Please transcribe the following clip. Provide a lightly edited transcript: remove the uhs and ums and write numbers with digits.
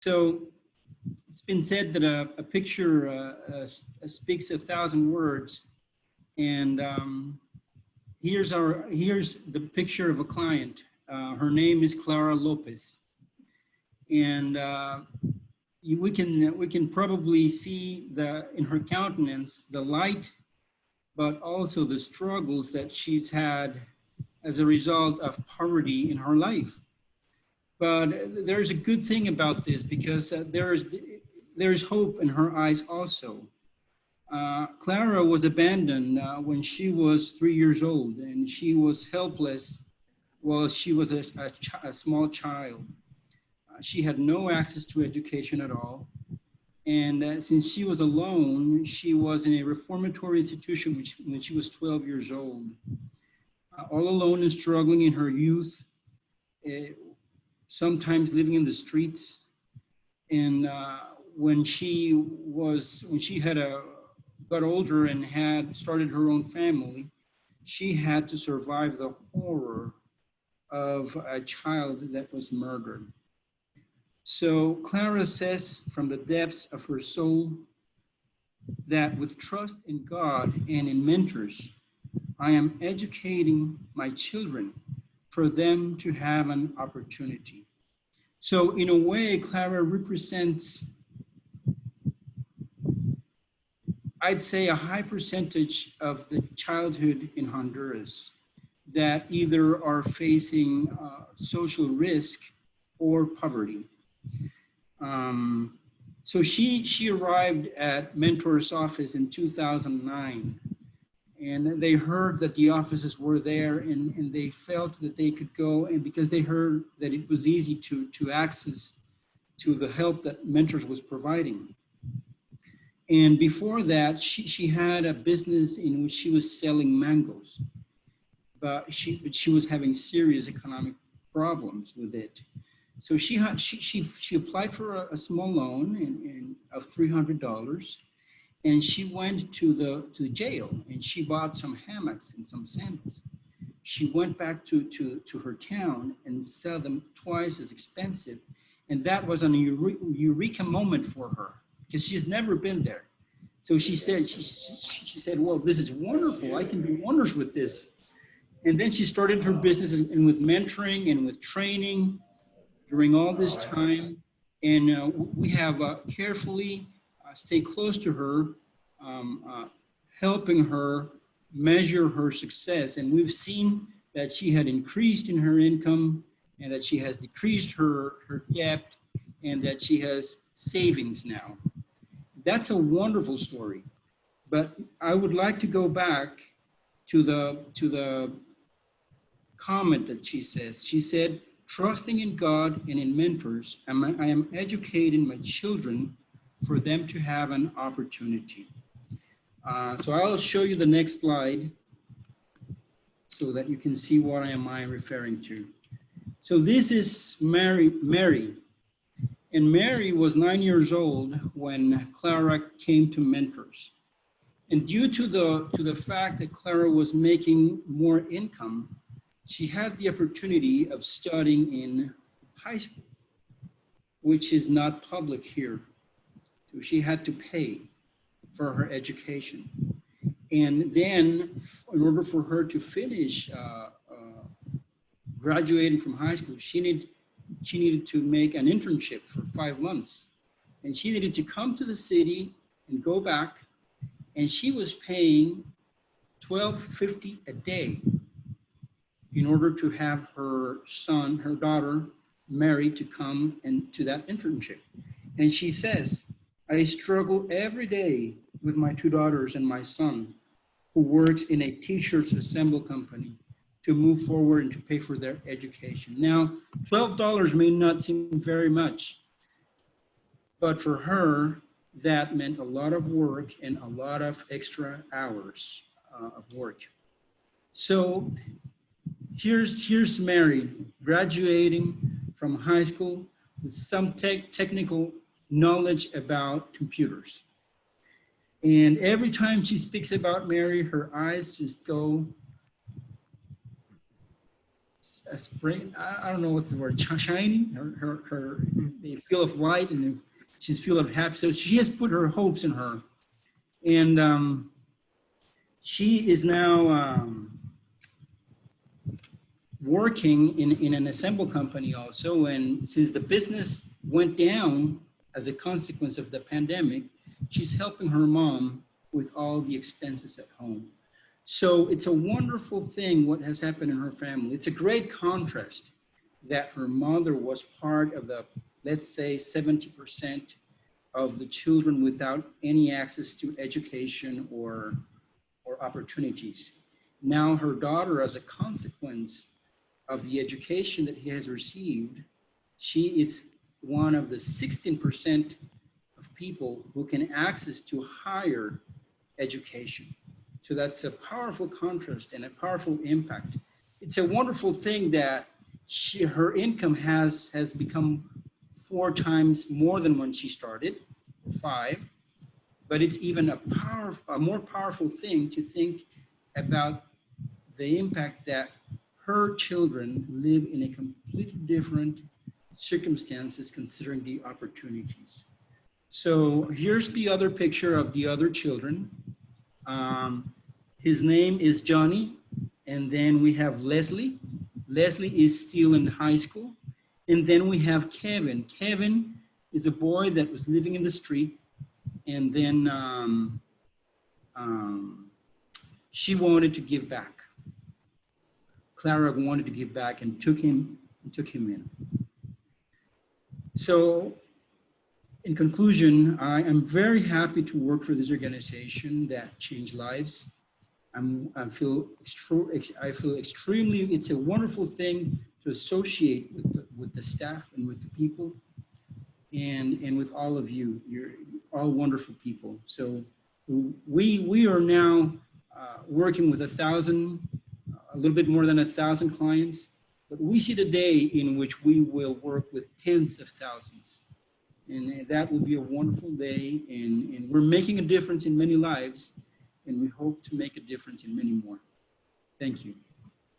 So it's been said that a picture speaks 1,000 words, and here's the picture of a client. Her name is Clara Lopez, and we can probably see in her countenance the light, but also the struggles that she's had as a result of poverty in her life. But there's a good thing about this, because there's hope in her eyes also. Clara was abandoned when she was 3 years old, and she was helpless while she was a small child. She had no access to education at all. And since she was alone, she was in a reformatory institution when she was 12 years old. All alone and struggling in her youth, sometimes living in the streets. And when she got older and had started her own family, she had to survive the horror of a child that was murdered. So Clara says from the depths of her soul that with trust in God and in mentors, I am educating my children for them to have an opportunity. So in a way, Clara represents, I'd say, a high percentage of the childhood in Honduras that either are facing social risk or poverty. So she arrived at Mentor's office in 2009, and they heard that the offices were there, and they felt that they could go, and because they heard that it was easy to access to the help that Mentors was providing. And before that, she had a business in which she was selling mangoes, but she was having serious economic problems with it. So she applied for a small loan of $300, and she went to the jail, and she bought some hammocks and some sandals. She went back to her town and sell them twice as expensive, and that was an eureka moment for her, because she's never been there. So she said, well, this is wonderful. I can do wonders with this. And then she started her business, and with mentoring and with training during all this time. And we have carefully stayed close to her, helping her measure her success. And we've seen that she had increased in her income, and that she has decreased her debt, and that she has savings now. That's a wonderful story. But I would like to go back to the comment that she says. She said, trusting in God and in mentors, I am educating my children for them to have an opportunity. So I'll show you the next slide so that you can see what am I referring to. So this is Mary. And Mary was 9 years old when Clara came to Mentors. And due to the fact that Clara was making more income, she had the opportunity of studying in high school, which is not public here. So she had to pay for her education. And then in order for her to finish graduating from high school, she needed to make an internship for 5 months. And she needed to come to the city and go back. And she was paying $12.50 a day in order to have her daughter, Mary, to come and to that internship. And she says, I struggle every day with my 2 daughters and my son, who works in a t-shirts assembly company, to move forward and to pay for their education. Now, $12 may not seem very much, but for her, that meant a lot of work and a lot of extra hours of work. So here's Mary graduating from high school with some technical knowledge about computers. And every time she speaks about Mary, her eyes just go a spring. I don't know what's the word, shining. They feel of light, and she's full of happiness. So she has put her hopes in her, and she is now working in an assemble company also. And since the business went down as a consequence of the pandemic, she's helping her mom with all the expenses at home. So it's a wonderful thing what has happened in her family. It's a great contrast that her mother was part of the, let's say, 70% of the children without any access to education or opportunities. Now her daughter, as a consequence of the education that he has received, she is one of the 16% of people who can access to higher education. So that's a powerful contrast and a powerful impact. It's a wonderful thing that her income has become 4 times more than when she started, 5. But it's even a more powerful thing to think about the impact that her children live in a completely different circumstances considering the opportunities. So here's the other picture of the other children. His name is Johnny, and then we have Leslie. Leslie is still in high school. And then we have Kevin. Kevin is a boy that was living in the street, and then she wanted to give back. Clara wanted to give back and took him in. So in conclusion, I am very happy to work for this organization that changed lives. I feel extremely, it's a wonderful thing to associate with the staff and with the people and with all of you. You're all wonderful people. So we are now working with a little bit more than 1,000 clients, but we see the day in which we will work with tens of thousands. And that will be a wonderful day. And we're making a difference in many lives, and we hope to make a difference in many more. Thank you.